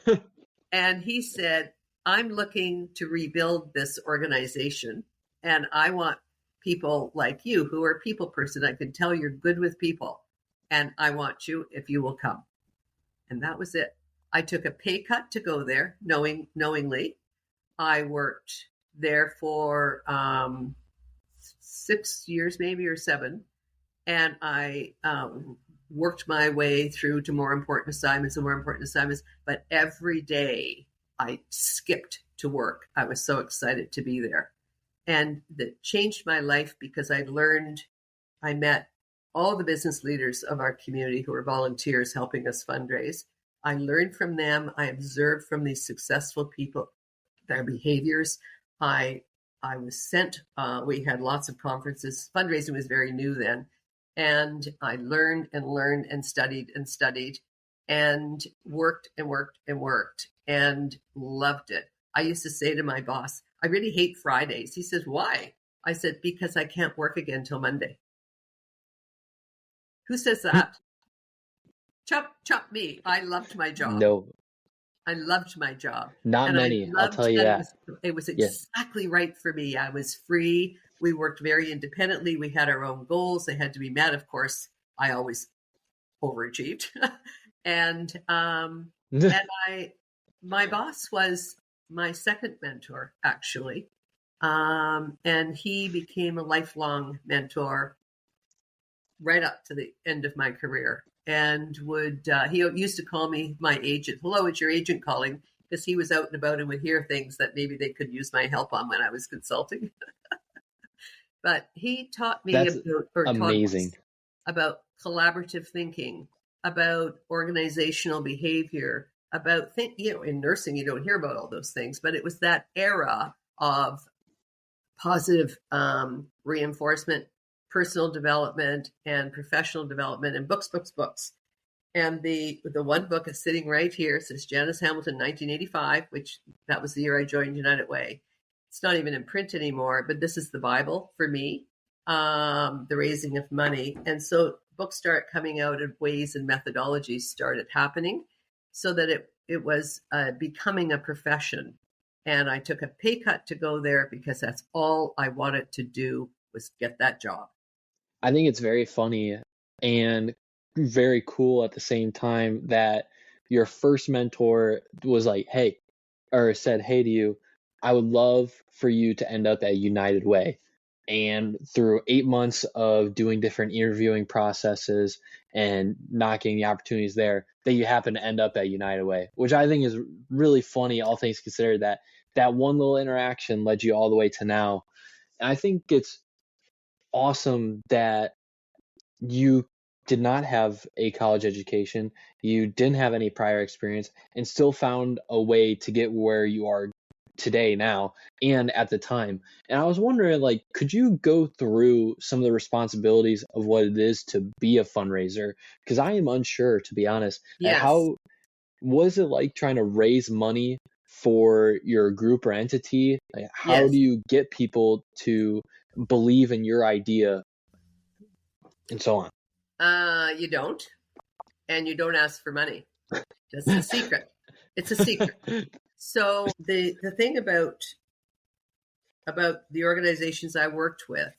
And he said, I'm looking to rebuild this organization, and I want people like you who are a people person. I can tell you're good with people, and I want you if you will come. And that was it. I took a pay cut to go there, knowingly. I worked there for 6 years, maybe, or 7. And I worked my way through to more important assignments and more important assignments. But every day I skipped to work. I was so excited to be there. And that changed my life because I met all the business leaders of our community who were volunteers helping us fundraise. I learned from them. I observed from these successful people their behaviors. I was sent, we had lots of conferences. Fundraising was very new then. And I learned and studied and worked and loved it. I used to say to my boss, I really hate Fridays. He says, why? I said, because I can't work again till Monday. Who says that? Chop me. I loved my job. No, I loved my job. not And many. I'll tell you that. It was exactly right for me. I was free. We worked very independently. We had our own goals. They had to be met. Of course, I always overachieved. and my boss was my second mentor, actually. And he became a lifelong mentor right up to the end of my career. And he used to call me my agent. Hello, it's your agent calling, because he was out and about and would hear things that maybe they could use my help on when I was consulting. But he taught me amazing about collaborative thinking, about organizational behavior, about in nursing, you don't hear about all those things, but it was that era of positive reinforcement, personal development, and professional development, and books. And the one book is sitting right here. It says Janis Hamilton, 1985, which that was the year I joined United Way. It's not even in print anymore, but this is the Bible for me, the raising of money. And so books start coming out and ways and methodologies started happening so that it was becoming a profession. And I took a pay cut to go there because that's all I wanted to do was get that job. I think it's very funny and very cool at the same time that your first mentor was like, hey, or said, hey to you, I would love for you to end up at United Way. And through 8 months of doing different interviewing processes and not getting the opportunities there, that you happen to end up at United Way, which I think is really funny, all things considered, that one little interaction led you all the way to now. And I think it's awesome that you did not have a college education, you didn't have any prior experience, and still found a way to get where you are today now and at the time. And I was wondering, like, could you go through some of the responsibilities of what it is to be a fundraiser? Because I am unsure, to be honest. Yes. How was it like trying to raise money for your group or entity? Like, how do you get people to believe in your idea and so on? You don't, and you don't ask for money. That's a secret. It's a secret. So the thing about the organizations I worked with,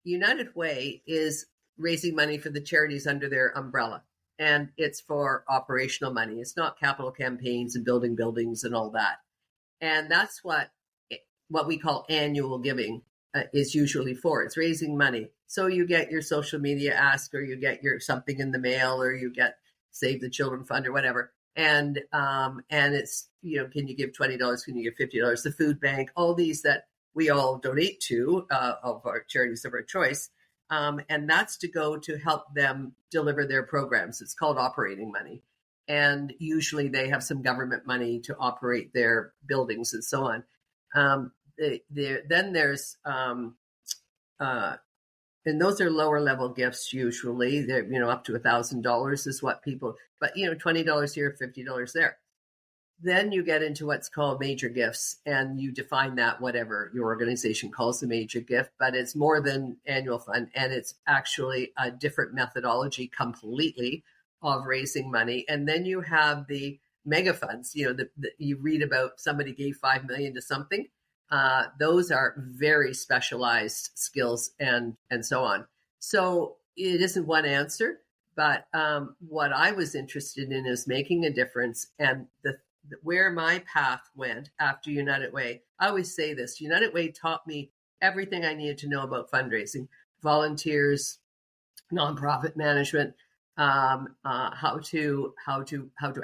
United Way is raising money for the charities under their umbrella, and it's for operational money. It's not capital campaigns and building buildings and all that. And that's what we call annual giving is usually for. It's raising money. So you get your social media ask, or you get your something in the mail, or you get Save the Children Fund or whatever. And it's, can you give $20? Can you give $50? The food bank, all these that we all donate to of our charities of our choice. And that's to go to help them deliver their programs. It's called operating money. And usually they have some government money to operate their buildings and so on. Then there's, and those are lower level gifts usually. They're, up to $1,000 is what people, but $20 here, $50 there. Then you get into what's called major gifts, and you define that whatever your organization calls a major gift, but it's more than annual fund, and it's actually a different methodology completely of raising money. And then you have the mega funds, you read about somebody gave $5 million to something. Those are very specialized skills and so on. So it isn't one answer, but what I was interested in is making a difference. And where my path went after United Way, I always say this: United Way taught me everything I needed to know about fundraising, volunteers, nonprofit management, how to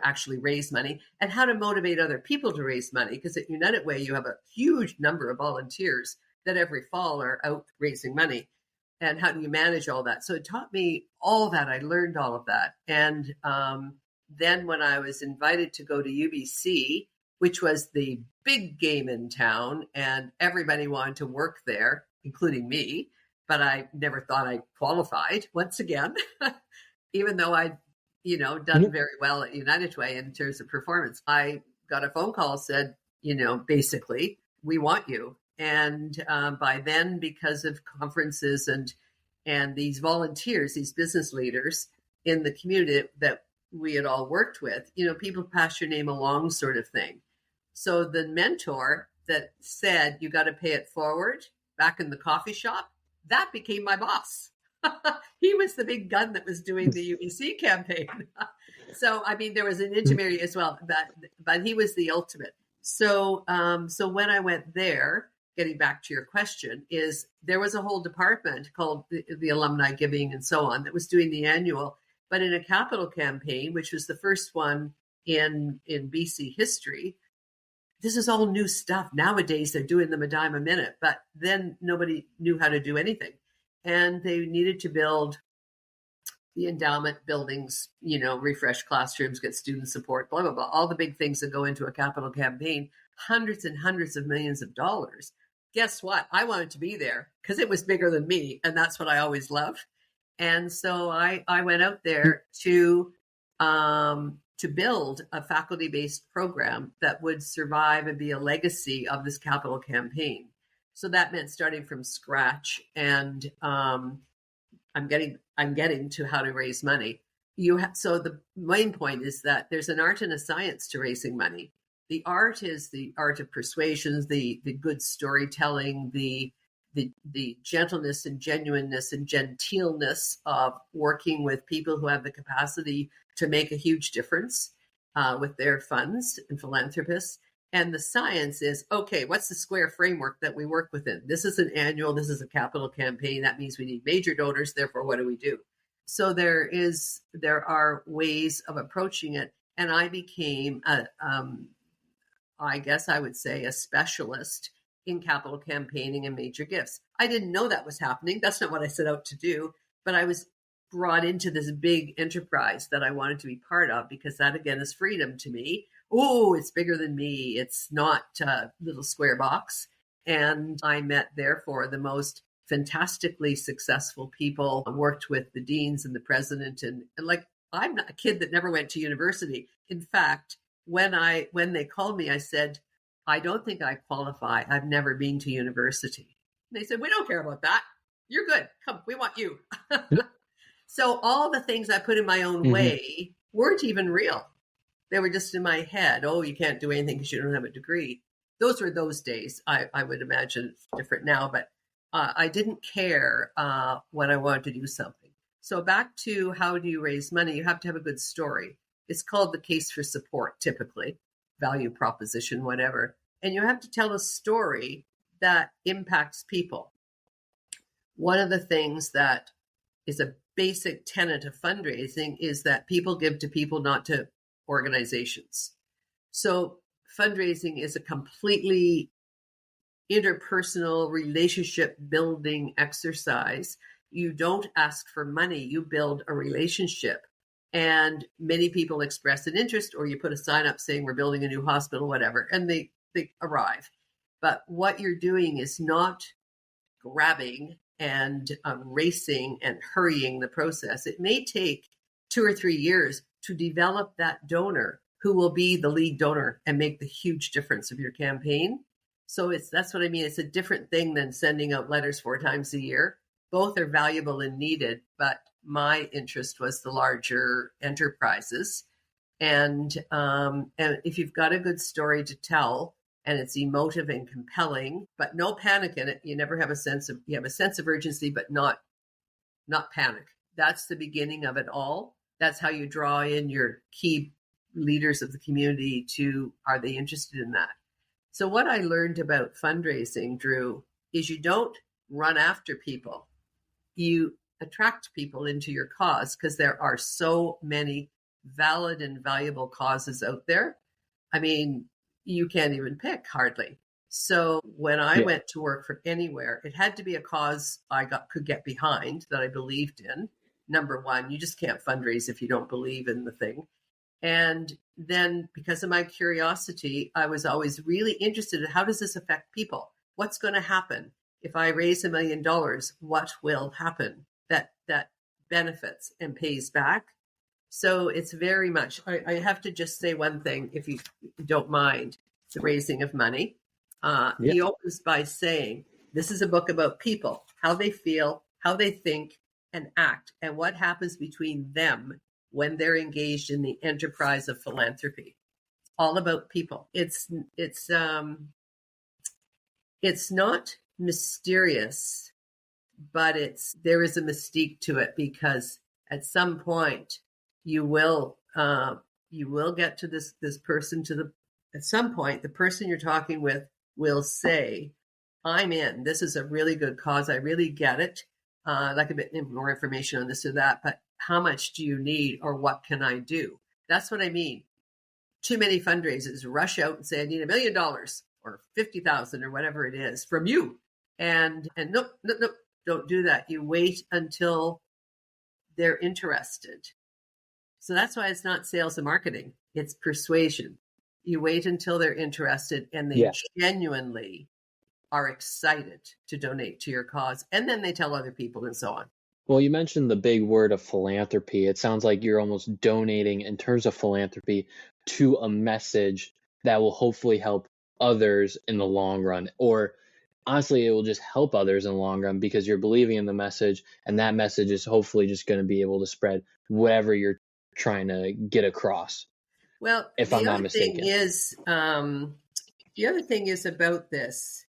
actually raise money, and how to motivate other people to raise money. Because at United Way, you have a huge number of volunteers that every fall are out raising money. And how do you manage all that? So it taught me all that. I learned all of that. And then when I was invited to go to UBC, which was the big game in town, and everybody wanted to work there, including me, but I never thought I qualified once again, even though I'd, done very well at United Way in terms of performance. I got a phone call, said, basically, we want you. And by then, because of conferences and these volunteers, these business leaders in the community that we had all worked with, people pass your name along sort of thing. So the mentor that said, you got to pay it forward back in the coffee shop, that became my boss. He was the big gun that was doing the UBC campaign. So, there was an intermediary as well, but he was the ultimate. So, when I went there, getting back to your question, is there was a whole department called the Alumni Giving and so on that was doing the annual, but in a capital campaign, which was the first one in BC history. This is all new stuff. Nowadays, they're doing them a dime a minute, but then nobody knew how to do anything. And they needed to build the endowment buildings, refresh classrooms, get student support, blah, blah, blah, all the big things that go into a capital campaign, hundreds and hundreds of millions of dollars. Guess what? I wanted to be there because it was bigger than me. And that's what I always loved. And so I went out there to build a faculty-based program that would survive and be a legacy of this capital campaign. So that meant starting from scratch, and I'm getting to how to raise money. So the main point is that there's an art and a science to raising money. The art is the art of persuasion, the good storytelling, the gentleness and genuineness and genteelness of working with people who have the capacity to make a huge difference with their funds and philanthropists. And the science is, okay, what's the square framework that we work within? This is an annual, this is a capital campaign. That means we need major donors. Therefore, what do we do? So there are ways of approaching it. And I became, I guess I would say, a specialist in capital campaigning and major gifts. I didn't know that was happening. That's not what I set out to do. But I was brought into this big enterprise that I wanted to be part of, because that, again, is freedom to me. Oh, it's bigger than me. It's not a little square box. And I met, therefore, the most fantastically successful people. I worked with the deans and the president. And like, I'm not a kid that never went to university. In fact, when they called me, I said, I don't think I qualify. I've never been to university. And they said, we don't care about that. You're good. Come, we want you. So all the things I put in my own way weren't even real. They were just in my head. Oh, you can't do anything because you don't have a degree. Those were those days. I would imagine it's different now, but I didn't care when I wanted to do something. So back to how do you raise money? You have to have a good story. It's called the case for support, typically, value proposition, whatever. And you have to tell a story that impacts people. One of the things that is a basic tenet of fundraising is that people give to people, not to organizations. So fundraising is a completely interpersonal relationship building exercise. You don't ask for money, you build a relationship. And many people express an interest, or you put a sign up saying we're building a new hospital, whatever, and they arrive. But what you're doing is not grabbing and racing and hurrying the process. It may take 2 or 3 years to develop that donor who will be the lead donor and make the huge difference of your campaign. So that's what I mean. It's a different thing than sending out letters 4 times a year. Both are valuable and needed, but my interest was the larger enterprises. And if you've got a good story to tell, and it's emotive and compelling, but no panic in it. You never have you have a sense of urgency, but not panic. That's the beginning of it all. That's how you draw in your key leaders of the community to, are they interested in that? So what I learned about fundraising, Drew, is you don't run after people. You attract people into your cause, because there are so many valid and valuable causes out there. I mean, you can't even pick hardly. So when I went to work for anywhere, it had to be a cause could get behind, that I believed in. Number one, you just can't fundraise if you don't believe in the thing. And then, because of my curiosity, I was always really interested in, how does this affect people? What's going to happen if I raise $1 million? What will happen that benefits and pays back? So it's very much, I have to just say one thing, if you don't mind, the raising of money. He opens by saying, this is a book about people, how they feel, how they think and act, and what happens between them when they're engaged in the enterprise of philanthropy. It's all about people. It's not mysterious, but there is a mystique to it, because at some point you will get to this person, at some point the person you're talking with will say, I'm in, this is a really good cause, I really get it, like a bit more information on this or that, but how much do you need, or what can I do? That's what I mean. Too many fundraisers rush out and say, I need $1 million or 50,000 or whatever it is from you. And nope, don't do that. You wait until they're interested. So that's why it's not sales and marketing. It's persuasion. You wait until they're interested and they genuinely are excited to donate to your cause. And then they tell other people and so on. Well, you mentioned the big word of philanthropy. It sounds like you're almost donating, in terms of philanthropy, to a message that will hopefully help others in the long run. Or honestly, it will just help others in the long run, because you're believing in the message, and that message is hopefully just going to be able to spread whatever you're trying to get across. Well, if I'm not mistaken. The other thing is about this.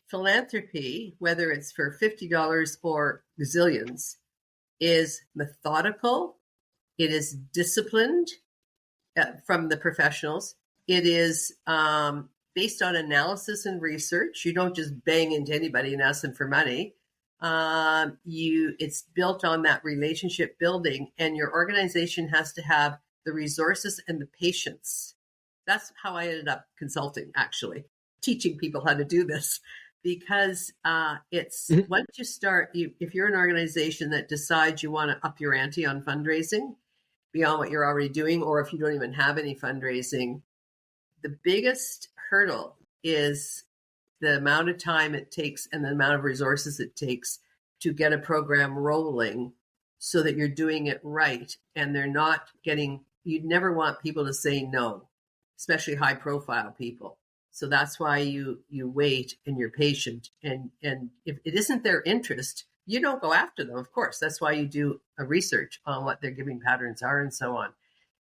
Philanthropy, whether it's for $50 or gazillions, is methodical. It is disciplined from the professionals. It is based on analysis and research. You don't just bang into anybody and ask them for money. It's built on that relationship building, and your organization has to have the resources and the patience. That's how I ended up consulting, actually, teaching people how to do this. Because once you start, if you're an organization that decides you want to up your ante on fundraising beyond what you're already doing, or if you don't even have any fundraising, the biggest hurdle is the amount of time it takes and the amount of resources it takes to get a program rolling so that you're doing it right. And you'd never want people to say no, especially high profile people. So that's why you wait and you're patient. And if it isn't their interest, you don't go after them, of course. That's why you do a research on what their giving patterns are and so on.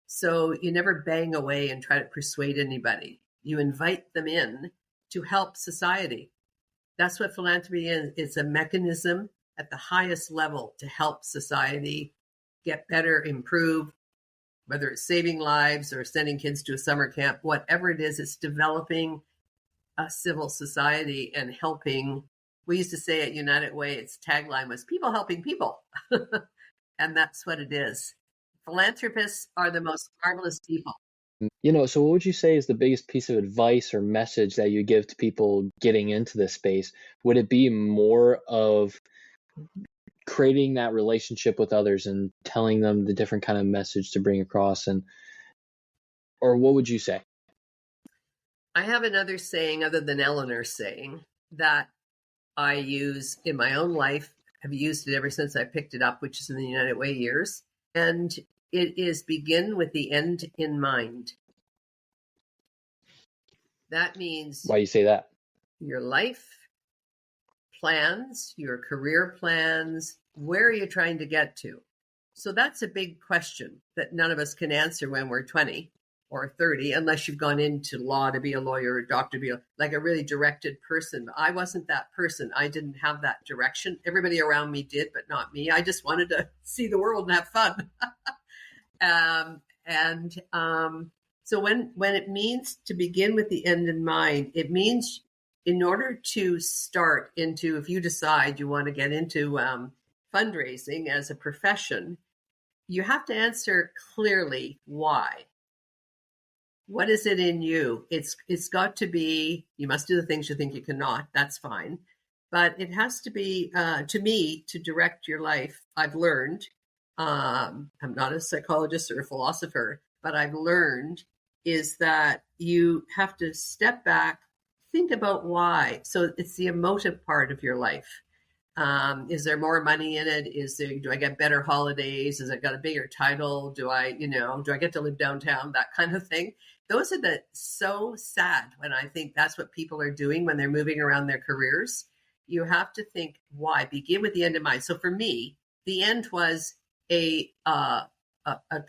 So you never bang away and try to persuade anybody. You invite them in to help society. That's what philanthropy is. It's a mechanism at the highest level to help society get better, improve, whether it's saving lives or sending kids to a summer camp, whatever it is, it's developing a civil society and helping. We used to say at United Way, its tagline was people helping people. And that's what it is. Philanthropists are the most marvelous people. So what would you say is the biggest piece of advice or message that you give to people getting into this space? Would it be more of creating that relationship with others and telling them the different kind of message to bring across, or what would you say? I have another saying other than Eleanor's saying that I use in my own life. I've used it ever since I picked it up, which is in the United Way years. And it is begin with the end in mind. That means Why you say that? Your life plans, your career plans, where are you trying to get to? So that's a big question that none of us can answer when we're 20. or 30, unless you've gone into law to be a lawyer or a doctor, to be like a really directed person. I wasn't that person. I didn't have that direction. Everybody around me did, but not me. I just wanted to see the world and have fun. So when it means to begin with the end in mind, it means in order to start into, if you decide you want to get into fundraising as a profession, you have to answer clearly why. What is it in you? It's got to be, you must do the things you think you cannot. That's fine. But it has to be, to me, to direct your life. I've learned, I'm not a psychologist or a philosopher, but I've learned is that you have to step back, think about why. So it's the emotive part of your life. Is there more money in it? Do I get better holidays? Has it got a bigger title? Do I get to live downtown? That kind of thing. Those are so sad when I think that's what people are doing when they're moving around their careers. You have to think why. Begin with the end in mind. So for me, the end was a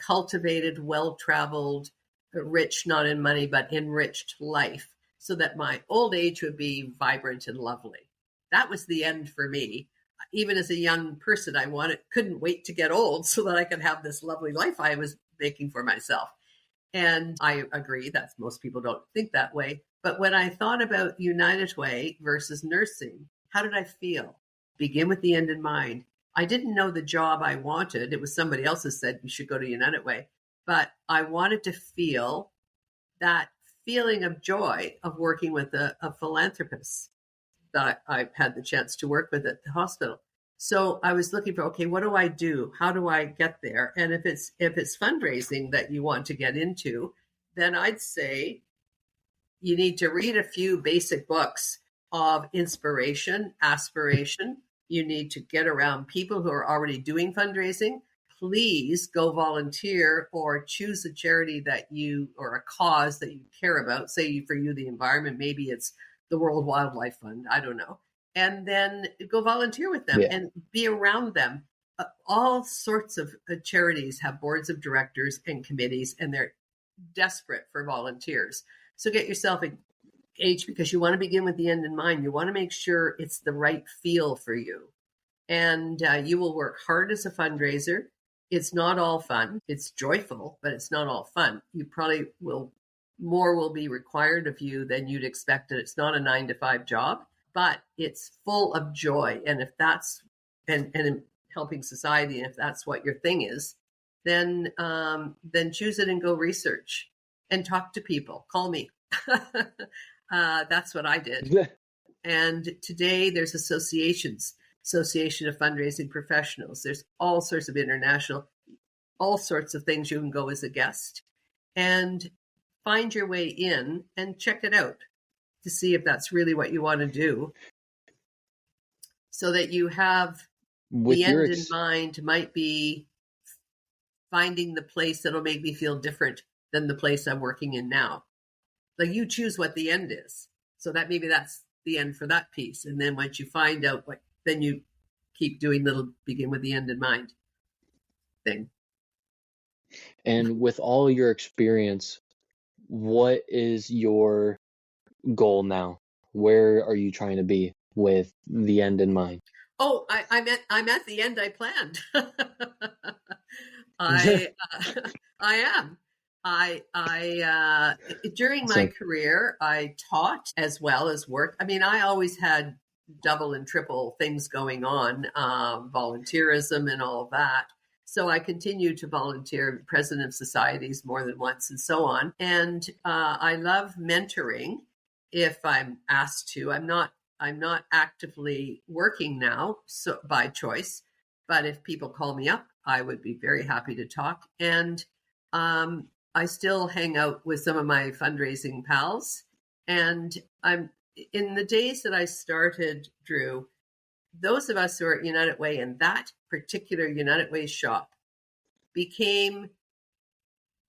cultivated, well-traveled, rich, not in money, but enriched life, so that my old age would be vibrant and lovely. That was the end for me. Even as a young person, couldn't wait to get old so that I could have this lovely life I was making for myself. And I agree that most people don't think that way. But when I thought about United Way versus nursing, how did I feel? Begin with the end in mind. I didn't know the job I wanted. It was somebody else who said you should go to United Way. But I wanted to feel that feeling of joy of working with a philanthropist that I've had the chance to work with at the hospital. So I was looking for, okay, what do I do? How do I get there? And if it's fundraising that you want to get into, then I'd say you need to read a few basic books of inspiration, aspiration. You need to get around people who are already doing fundraising. Please go volunteer or choose a charity or a cause that you care about. Say for you, the environment, maybe it's the World Wildlife Fund, I don't know. And then go volunteer with them and be around them. All sorts of charities have boards of directors and committees, and they're desperate for volunteers. So get yourself engaged, because you want to begin with the end in mind. You want to make sure it's the right feel for you. And you will work hard as a fundraiser. It's not all fun. It's joyful, but it's not all fun. You probably more will be required of you than you'd expect. It's not a 9-to-5 job, but it's full of joy. And if that's, and helping society, and if that's what your thing is, then choose it and go research and talk to people. Call me. That's what I did. And today there's associations. Association of Fundraising Professionals. There's all sorts of international, all sorts of things you can go as a guest and find your way in and check it out to see if that's really what you want to do, so that you have the end in mind. Might be finding the place that'll make me feel different than the place I'm working in now. Like, you choose what the end is. So that maybe that's the end for that piece. And then once you find out what, then you keep doing begin with the end in mind thing. And with all your experience, what is your goal now? Where are you trying to be with the end in mind? Oh, I'm at the end I planned. I am. During my career, I taught as well as work. I mean, I always had double and triple things going on, volunteerism and all of that. So I continued to volunteer, president of societies more than once and so on. And I love mentoring if I'm asked to. I'm not actively working now, so by choice, but if people call me up, I would be very happy to talk. And I still hang out with some of my fundraising pals. And I'm in the days that I started, Drew, those of us who are at United Way in that particular United Way shop became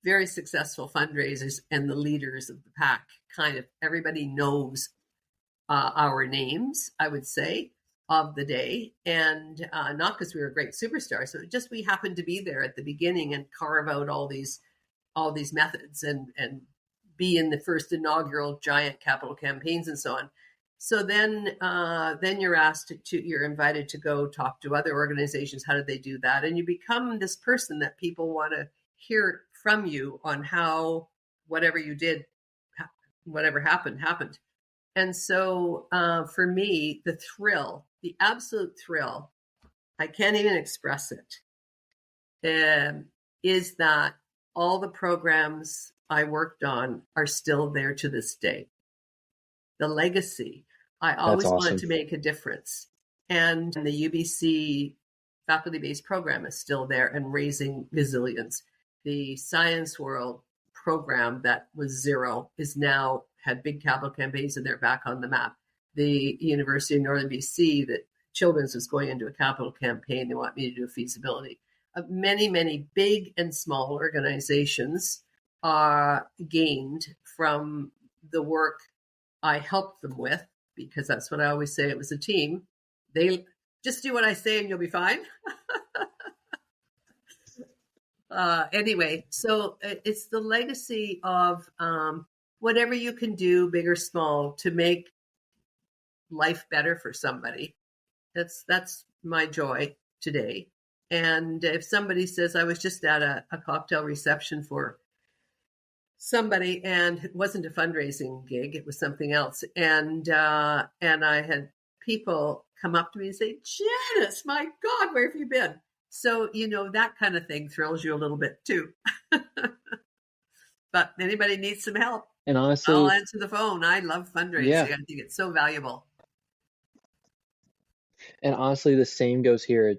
very successful fundraisers and the leaders of the pack. Kind of everybody knows our names, I would say, of the day. And not because we were great superstars, so just we happened to be there at the beginning and carve out all these all these methods and be in the first inaugural giant capital campaigns and so on. So then you're you're invited to go talk to other organizations. How did they do that? And you become this person that people want to hear from you on how whatever you did, whatever happened. And so for me, the absolute thrill, I can't even express it, is that all the programs I worked on are still there to this day. The legacy, I always wanted to make a difference. And the UBC faculty-based program is still there and raising gazillions. The Science World program that was zero is now had big capital campaigns and they're back on the map. The University of Northern BC, that Children's was going into a capital campaign. They want me to do a feasibility. Many, many big and small organizations are gained from the work I helped them with, because that's what I always say, it was a team. They just do what I say and you'll be fine. Anyway, so it's the legacy of whatever you can do, big or small, to make life better for somebody. That's my joy today. And if somebody says, I was just at a cocktail reception for somebody, and it wasn't a fundraising gig, it was something else. And I had people come up to me and say, Janis, my God, where have you been? So, that kind of thing thrills you a little bit too. But anybody needs some help, and honestly, I'll answer the phone. I love fundraising. Yeah. I think it's so valuable. And honestly, the same goes here.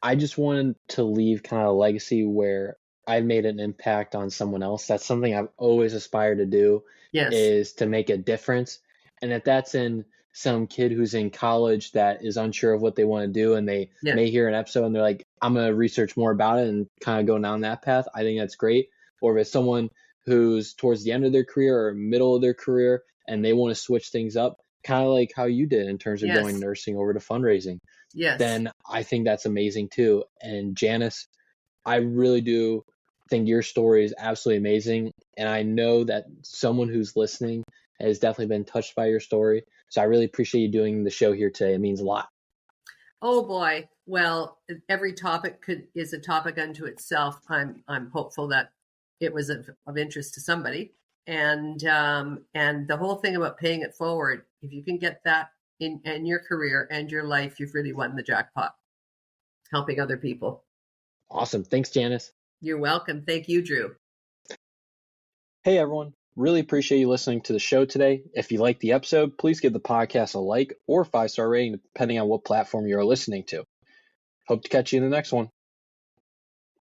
I just wanted to leave kind of a legacy where I made an impact on someone else. That's something I've always aspired to do, is to make a difference. And if that's in some kid who's in college that is unsure of what they want to do, and they may hear an episode and they're like, I'm going to research more about it and kind of go down that path, I think that's great. Or if it's someone who's towards the end of their career or middle of their career and they want to switch things up, kind of like how you did in terms of going nursing over to fundraising, then I think that's amazing too. And Janis, I really do think your story is absolutely amazing. And I know that someone who's listening has definitely been touched by your story. So I really appreciate you doing the show here today. It means a lot. Oh boy. Well, every topic is a topic unto itself. I'm hopeful that it was of interest to somebody. And the whole thing about paying it forward, if you can get that in your career and your life, you've really won the jackpot, helping other people. Awesome. Thanks, Janis. You're welcome. Thank you, Drew. Hey, everyone. Really appreciate you listening to the show today. If you liked the episode, please give the podcast a like or 5-star rating, depending on what platform you're listening to. Hope to catch you in the next one.